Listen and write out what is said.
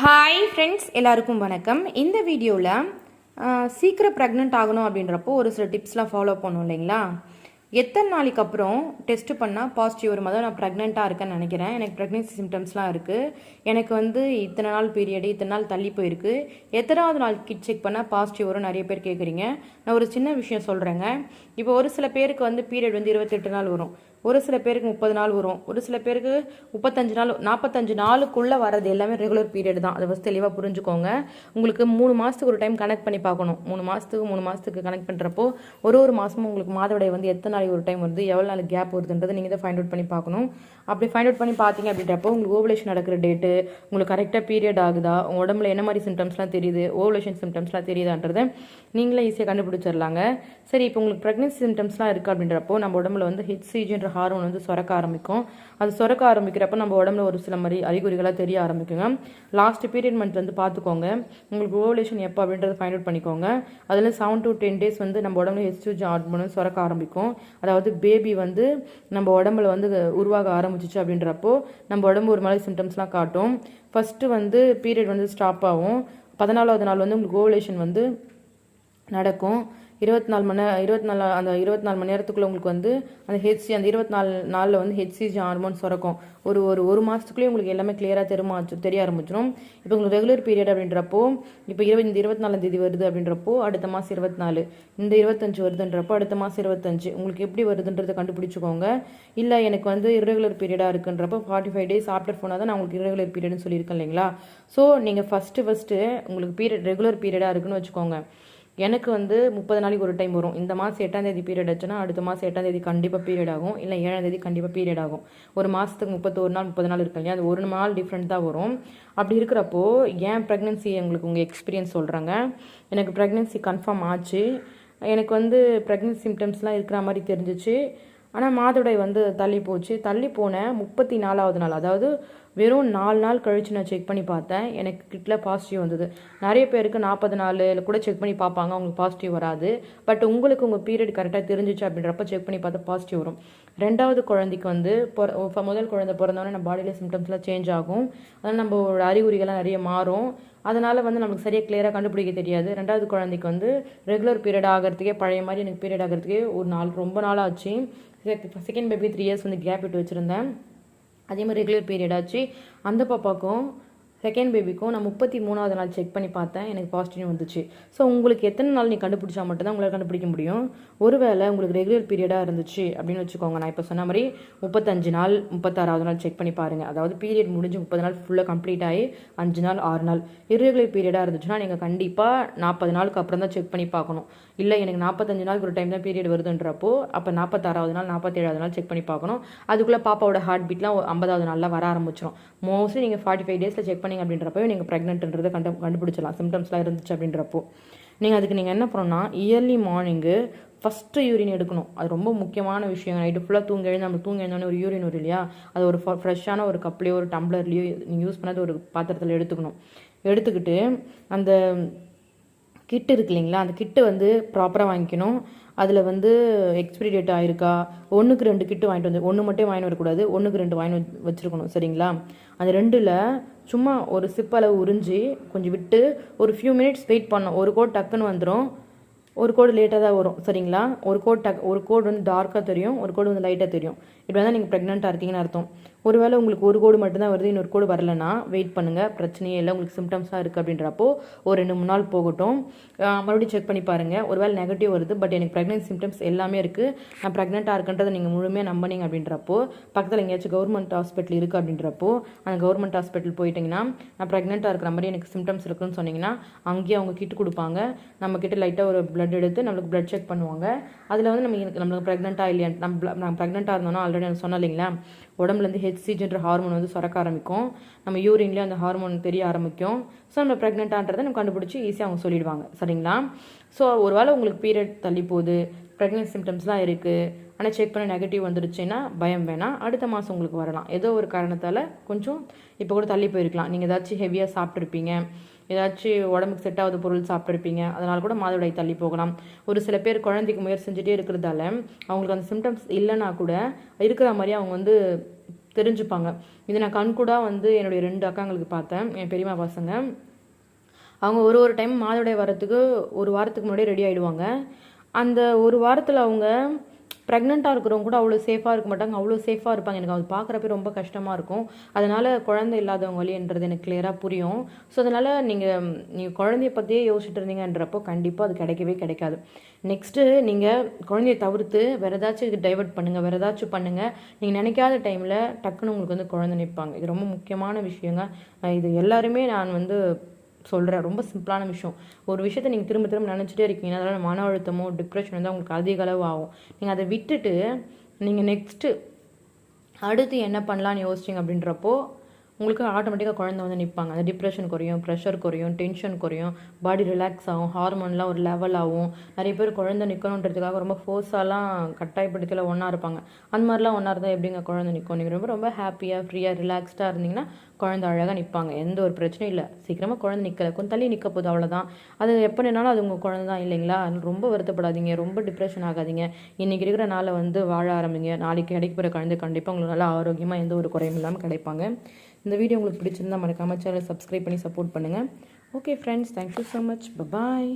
Hi friends, எல்லாருக்கும் வணக்கம். இந்த வீடியோவில் சீக்கிரம் ப்ரெக்னென்ட் ஆகணும் அப்படின்றப்போ ஒரு சில டிப்ஸ்லாம் ஃபாலோ பண்ணணும் இல்லைங்களா? எத்தனை நாளைக்கு அப்புறம் டெஸ்ட் பண்ணால் பாசிட்டிவ் வரும்? அதாவது நான் ப்ரெக்னெண்ட்டாக இருக்கேன்னு நினைக்கிறேன், எனக்கு ப்ரெக்னென்சி சிம்டம்ஸ்லாம் இருக்குது, எனக்கு வந்து இத்தனை நாள் பீரியடு இத்தனை நாள் தள்ளி போயிருக்கு, எத்தனாவது நாள் கிட் செக் பண்ணால் பாசிட்டிவ் வரும் நிறைய பேர் கேட்குறீங்க. நான் ஒரு சின்ன விஷயம் சொல்கிறேங்க. இப்போ ஒரு சில பேருக்கு வந்து பீரியட் வந்து 28 நாள் வரும், ஒரு சில பேருக்கு 30 நாள் வரும், ஒரு சில பேருக்கு 35 நாள், 45 நாளுக்குள்ளே வர்றது எல்லாமே ரெகுலர் பீரியட் தான். அதை ஃபஸ்ட் தெளிவாக புரிஞ்சுக்கோங்க. உங்களுக்கு 3 மாதத்துக்கு ஒரு டைம் கனெக்ட் பண்ணி பார்க்கணும். 3 மாதத்துக்கு கனெக்ட் பண்ணுறப்போ ஒரு மாதமும் உங்களுக்கு மாதவிடாய் வந்து எத்தனை நாளைக்கு ஒரு டைம் வருது, எவ்வளோ நாள் கேப் வருதுன்றதை நீங்கள் தான் ஃபைண்ட் அவுட் பண்ணி பார்க்கணும். அப்படி ஃபைண்ட் அவுட் பண்ணி பார்த்தீங்க அப்படின்றப்போ உங்களுக்கு ஓவலேஷன் நடக்கிற டேட்டு, உங்களுக்கு கரெக்டாக பீரியட் ஆகுதா, உங்கள் உடம்புல என்ன மாதிரி சிம்டம்ஸ்லாம் தெரியுது, ஓவலேஷன் சிம்டம்ஸ்லாம் தெரியுதான்றதை நீங்களே ஈஸியாக கண்டுபிடிச்சிடலாங்க. சரி, இப்போ உங்களுக்கு ப்ரெக்னென்சி சிம்டம்ஸ்லாம் இருக்குது அப்படின்றப்போ நம்ம உடம்புல வந்து ஹெச்சிஜின்ற ஹார்மோன் வந்து சுரக்க ஆரம்பிக்கும். அது சுரக்க ஆரம்பிக்கிறப்ப நம்ம உடம்புல ஒரு சில மாதிரி அறிகுறிகளாக தெரிய ஆரம்பிக்குங்க. லாஸ்ட் பீரியட் மந்த் வந்து பார்த்துக்கோங்க, உங்களுக்கு ஓவலேஷன் எப்போ அப்படின்றத ஃபைண்ட் அவுட் பண்ணிக்கோங்க. அதில் 7 to 10 days வந்து நம்ம உடம்புல ஹெச்சிஜி ஹார்மோன் சுரக்க ஆரம்பிக்கும். அதாவது பேபி வந்து நம்ம உடம்புல வந்து உருவாக ஆரம்பிச்சிச்சு அப்படின்றப்போ நம்ம உடம்பு ஒரு மாதிரி சிம்டம்ஸ்லாம் காட்டும். ஃபஸ்ட்டு வந்து பீரியட் வந்து ஸ்டாப் ஆகும். 14வது நாள் வந்து உங்களுக்கு ஓவலேஷன் வந்து நடக்கும். 24 மணி நேரத்துக்குள்ளே உங்களுக்கு வந்து அந்த அந்த 24 நாளில் வந்து ஹெச்சிஜி ஹார்மோன் சுரக்கும். ஒரு மாதத்துக்குள்ளேயே உங்களுக்கு எல்லாமே கிளியராக தெரிய ஆரம்பிச்சிடும். இப்போ உங்களுக்கு ரெகுலர் பீரியட் அப்படின்றப்போ இப்போ 24ஆம் தேதி வருது அப்படின்றப்போ அடுத்த மாதம் 24, இந்த 25 வருதுன்றப்போ அடுத்த மாதம் 25, உங்களுக்கு எப்படி வருதுன்றதை கண்டுபிடிச்சிக்கோங்க. இல்லை எனக்கு வந்து இர்ரெகுலர் பீரியடாக இருக்குன்றப்போ 45 days ஆஃப்டர் போனால் தான் நான் உங்களுக்கு இர்ரெகுலர் பீரியட்னு சொல்லியிருக்கேன் இல்லைங்களா? ஸோ நீங்கள் ஃபஸ்ட்டு உங்களுக்கு பீரியட் ரெகுலர் பீரியடாக இருக்குன்னு வச்சுக்கோங்க. எனக்கு வந்து 30 நாளைக்கு ஒரு டைம் வரும். இந்த மாதம் 8ஆம் தேதி பீரியட் ஆச்சுன்னா அடுத்த மாதம் 8ஆம் தேதி கண்டிப்பாக பீரியட் ஆகும், இல்லை 7ஆம் தேதி கண்டிப்பாக பீரியட் ஆகும். ஒரு மாதத்துக்கு 31 நாள் 30 நாள் இருக்கு இல்லையா, அது ஒரு நாள் டிஃப்ரெண்ட் தான் வரும். அப்படி இருக்கிறப்போ ஏன் ப்ரெக்னென்சி உங்களுக்கு உங்கள் எக்ஸ்பீரியன்ஸ் சொல்கிறாங்க. எனக்கு ப்ரெக்னென்சி கன்ஃபார்ம் ஆச்சு, எனக்கு வந்து ப்ரெக்னென்சி சிம்டம்ஸ்லாம் இருக்கிற மாதிரி தெரிஞ்சிச்சு. ஆனால் மாதவிடாய் வந்து தள்ளி போன 34வது நாள், அதாவது வெறும் 4 நாள் கழித்து நான் செக் பண்ணி பார்த்தேன், எனக்கு கிட்டில் பாசிட்டிவ் வந்தது. நிறைய பேருக்கு 40 நாளில் கூட செக் பண்ணி பார்ப்பாங்க, அவங்களுக்கு பாசிட்டிவ் வராது. பட் உங்களுக்கு உங்கள் பீரியட் கரெக்டாக தெரிஞ்சிச்சு அப்படின்றப்ப செக் பண்ணி பார்த்தா பாசிட்டிவ் வரும். ரெண்டாவது குழந்தைக்கு வந்து முதல் குழந்தை பிறந்தோடனே நம்ம பாடியில் சிம்டம்ஸ்லாம் சேஞ்ச் ஆகும், அதனால் நம்ம அறிகுறிகள்லாம் நிறைய மாறும். அதனால் வந்து நமக்கு சரியாக கிளியராக கண்டுபிடிக்க தெரியாது. ரெண்டாவது குழந்தைக்கு வந்து ரெகுலர் பீரியட் ஆகிறதுக்கே பழைய மாதிரி எனக்கு பீரியட் ஆகிறதுக்கே ரொம்ப நாள் ஆச்சு. செகண்ட் பேபி 3 years வந்து கேப் விட்டு வச்சுருந்தேன். அதே மாதிரி ரெகுலர் பீரியட் ஆச்சு. அந்த பாப்பாக்கும் செகண்ட் பேபிக்கும் நான் 33வது நாள் செக் பண்ணி பார்த்தேன், எனக்கு பாசிட்டிவ் வந்துச்சு. ஸோ உங்களுக்கு எத்தனை நாள் நீ கண்டுபிடிச்சா மட்டும்தான் உங்களால் கண்டுபிடிக்க முடியும். ஒருவேளை உங்களுக்கு ரெகுலர் பீரியடாக இருந்துச்சு அப்படின்னு வச்சுக்கோங்க, நான் இப்போ சொன்ன மாதிரி 35 நாள் 36வது நாள் செக் பண்ணி பாருங்கள். அதாவது பீரியட் முடிஞ்சு 30 நாள் ஃபுல்லாக கம்ப்ளீட் ஆகி 5 நாள் 6 நாள் இர்ரெகுலர் பீரியடாக இருந்துச்சுன்னா நீங்கள் கண்டிப்பாக 40 நாளுக்கு அப்புறம் தான் செக் பண்ணி பார்க்கணும். இல்லை எனக்கு 45 நாளுக்கு ஒரு டைம் தான் பீரியட் வருதுன்றப்போ அப்போ 46வது நாள் 47வது நாள் செக் பண்ணி பார்க்கணும். அதுக்குள்ளே பாப்பாவோட ஹார்ட் பீட்லாம் 50வது நாளில் வர ஆரம்பிச்சிடும். மோஸ்ட்லி நீங்கள் 45 days செக் பண்ணிங்க அப்படின்றப்போ நீங்கள் ப்ரெக்னென்ட்ன்றதை கண்டுபிடிச்சிடலாம், சிம்டம்ஸ்லாம் இருந்துச்சு அப்படின்றப்போ. நீங்கள் என்ன பண்ணணும்னா இயர்லி மார்னிங்கு ஃபஸ்ட்டு யூரின் எடுக்கணும். அது ரொம்ப முக்கியமான விஷயம். நைட்டு ஃபுல்லாக நம்ம தூங்கி எழுந்தோடனே ஒரு யூரின் வரும் இல்லையா, அது ஒரு ஃப்ரெஷ்ஷான ஒரு கப்லேயோ ஒரு டம்ளர்லேயோ நீங்கள் யூஸ் பண்ணாத ஒரு பாத்திரத்தில் எடுத்துக்கிட்டு அந்த கிட்டு இருக்கு இல்லைங்களா, அந்த கிட்டு வந்து ப்ராப்பராக வாங்கிக்கணும். அதில் வந்து எக்ஸ்பிரி டேட் ஆயிருக்கா, 1க்கு 2 கிட்டு வாங்கிட்டு வந்து 1 மட்டும் வாங்கி வரக்கூடாது, 1க்கு 2 வாங்கி வச்சுருக்கணும் சரிங்களா. அந்த 2ல் சும்மா ஒரு சிப் அளவு உறிஞ்சி கொஞ்சம் விட்டு ஒரு ஃபியூ மினிட்ஸ் வெயிட் பண்ணோம். ஒரு கோட் டக்குன்னு வந்துடும், ஒரு கோடு லேட்டாக தான் வரும் சரிங்களா. ஒரு கோடு வந்து டார்க்காக தெரியும், ஒரு கோடு வந்து லைட்டாக தெரியும். இப்படி தான் நீங்கள் ப்ரெக்னெண்ட்டாக இருக்கீங்கன்னு அர்த்தம். ஒருவேளை உங்களுக்கு ஒரு கோடு மட்டும்தான் வருது, இன்னொரு கோடு வரலன்னா வெயிட் பண்ணுங்கள், பிரச்சனையே இல்லை. உங்களுக்கு சிம்டம்ஸாக இருக்குது அப்படின்றப்போ ஒரு 2-3 நாள் போகட்டும், மறுபடியும் செக் பண்ணி பாருங்கள். ஒருவேளை நெகட்டிவ் வருது, பட் எனக்கு ப்ரெக்னென்சி சிம்டம்ஸ் எல்லாமே இருக்குது, நான் ப்ரெக்னெண்ட்டாக இருக்குன்றதை நீங்கள் முழுமையாக நம்பினீங்க அப்படின்றப்போ பக்கத்தில் எங்கேயாச்சும் கவர்மெண்ட் ஹாஸ்பிட்டல் இருக்குது அப்படின்றப்போ அந்த கவர்மெண்ட் ஹாஸ்பிட்டல் போயிட்டிங்கன்னா நான் ப்ரெக்னெண்ட்டாக இருக்கிற மாதிரி எனக்கு சிம்டம்ஸ் இருக்குன்னு சொன்னீங்கன்னா அங்கேயே அவங்க கிட்டு கொடுப்பாங்க. நம்ம கிட்ட லைட்டாக ஒரு பிளட் எடுத்து நம்மளுக்கு பிளட் செக் பண்ணுவாங்க. அதில் வந்து நம்மளுக்கு ப்ரெக்னெண்ட்டாக இல்லையா, நம்ம ப்ரெக்னெண்ட்டாக இருந்தோம்னா ஆல்ரெடி நான் சொன்னேன் இல்லைங்களா, உடம்புலேருந்து ஹெச்சிஜின்ற ஹார்மோன் வந்து சுரக்க ஆரம்பிக்கும், நம்ம யூரின்லேயே அந்த ஹார்மோன் தெரிய ஆரம்பிக்கும். ஸோ நம்ம ப்ரெக்னெண்ட்டான்றதை நம்ம கண்டுபிடிச்சி ஈஸியாக அவங்க சொல்லிடுவாங்க சரிங்களா. ஸோ ஒருவேளை உங்களுக்கு பீரியட் தள்ளி போகுது, ப்ரெக்னென்சி சிம்டம்ஸ்லாம் இருக்குது, ஆனால் செக் பண்ண நெகட்டிவ் வந்துருச்சுன்னா பயம் வேணாம், அடுத்த மாதம் உங்களுக்கு வரலாம். ஏதோ ஒரு காரணத்தால் கொஞ்சம் இப்போ கூட தள்ளி போயிருக்கலாம். நீங்கள் ஏதாச்சும் ஹெவியாக சாப்பிட்ருப்பீங்க, ஏதாச்சும் உடம்புக்கு செட் ஆகாத பொருள் சாப்பிட்ருப்பீங்க, அதனால் கூட மாதவிடாய் தள்ளி போகலாம். ஒரு சில பேர் குழந்தைக்கு முயற்சி செஞ்சுட்டே இருக்கிறதால அவங்களுக்கு அந்த சிம்டம்ஸ் இல்லைன்னா கூட இருக்கிற மாதிரி அவங்க வந்து தெரிஞ்சுப்பாங்க. இது நான் கண்கூடாக வந்து என்னுடைய 2 அக்காங்களுக்கு பார்த்தேன், என் பெரியம்மா பசங்க. அவங்க ஒரு டைம் மாதவிடாய் வரத்துக்கு 1 வாரத்துக்கு முன்னாடியே ரெடி ஆகிடுவாங்க. அந்த 1 வாரத்தில் அவங்க ப்ரெக்னெண்ட்டாக இருக்கிறவங்க கூட அவ்வளோ சேஃபாக இருக்க மாட்டாங்க, அவ்வளோ சேஃபாக இருப்பாங்க. எனக்கு அது பார்க்குறப்ப ரொம்ப கஷ்டமாக இருக்கும். அதனால் குழந்தை இல்லாதவங்க வலின்றது எனக்கு கிளியராக புரியும். ஸோ அதனால் நீங்கள் குழந்தைய பற்றியே யோசிச்சுட்டு இருந்தீங்கன்றப்போ கண்டிப்பாக அது கிடைக்கவே கிடைக்காது. நெக்ஸ்ட்டு நீங்கள் குழந்தைய தவிர்த்து வேறு ஏதாச்சும் இது டைவர்ட் பண்ணுங்கள், வேறு ஏதாச்சும் பண்ணுங்கள். நீங்கள் நினைக்காத டைமில் டக்குன்னு உங்களுக்கு வந்து குழந்தை நிற்பாங்க. இது ரொம்ப முக்கியமான விஷயங்க. இது எல்லாருமே நான் வந்து சொல்கிறேன். ரொம்ப சிம்பிளான விஷயம். ஒரு விஷயத்தை நீங்கள் திரும்ப திரும்ப நினச்சிட்டே இருக்கீங்கன்னா அதனால் மன அழுத்தமோ டிப்ரெஷன் வந்து உங்களுக்கு அதிக அளவு ஆகும். நீங்கள் அதை விட்டுட்டு நீங்கள் நெக்ஸ்ட்டு அடுத்து என்ன பண்ணலான்னு யோசிச்சிங்க அப்படின்றப்போ உங்களுக்கு ஆட்டோமேட்டிக்காக குழந்தை வந்து நிற்பாங்க. அந்த டிப்ரெஷன் குறையும், ப்ரெஷர் குறையும், டென்ஷன் குறையும், பாடி ரிலாக்ஸ் ஆகும், ஹார்மோன்லாம் ஒரு லெவல் ஆகும். நிறைய பேர் குழந்தை நிற்கணுன்றதுக்காக ரொம்ப ஃபோர்ஸாலாம் கட்டாயப்படுத்தியில் ஒன்றா இருப்பாங்க. அந்த மாதிரிலாம் ஒன்றா இருந்தால் எப்படிங்க குழந்தை நிற்கும்? நீங்கள் ரொம்ப ஹாப்பியாக ஃப்ரீயாக ரிலாக்ஸ்டாக இருந்தீங்கன்னா குழந்தை அழகாக நிற்பாங்க. எந்த ஒரு பிரச்சனையும் இல்லை. சீக்கிரமாக குழந்தை நிற்கல, கொஞ்சம் தள்ளி நிற்க போகுது, அவ்வளோதான். அது எப்போ நின்னாலும் அது உங்கள் குழந்தை தான் இல்லைங்களா? ரொம்ப வருத்தப்படாதீங்க, ரொம்ப டிப்ரெஷன் ஆகாதீங்க. இன்றைக்கி இருக்கிற நாளை வந்து வாழ ஆரம்பிங்க. நாளைக்கு கிடைக்கிற குழந்தை கண்டிப்பாக உங்களுக்கு நல்லா ஆரோக்கியமாக எந்த ஒரு குறையும் இல்லாமல் கிடைப்பாங்க. இந்த வீடியோ உங்களுக்கு பிடிச்சிருந்தா மறக்காம சேனலை சப்ஸ்கிரைப் பண்ணி சப்போர்ட் பண்ணுங்கள். Okay friends, thank you so much. பாய்.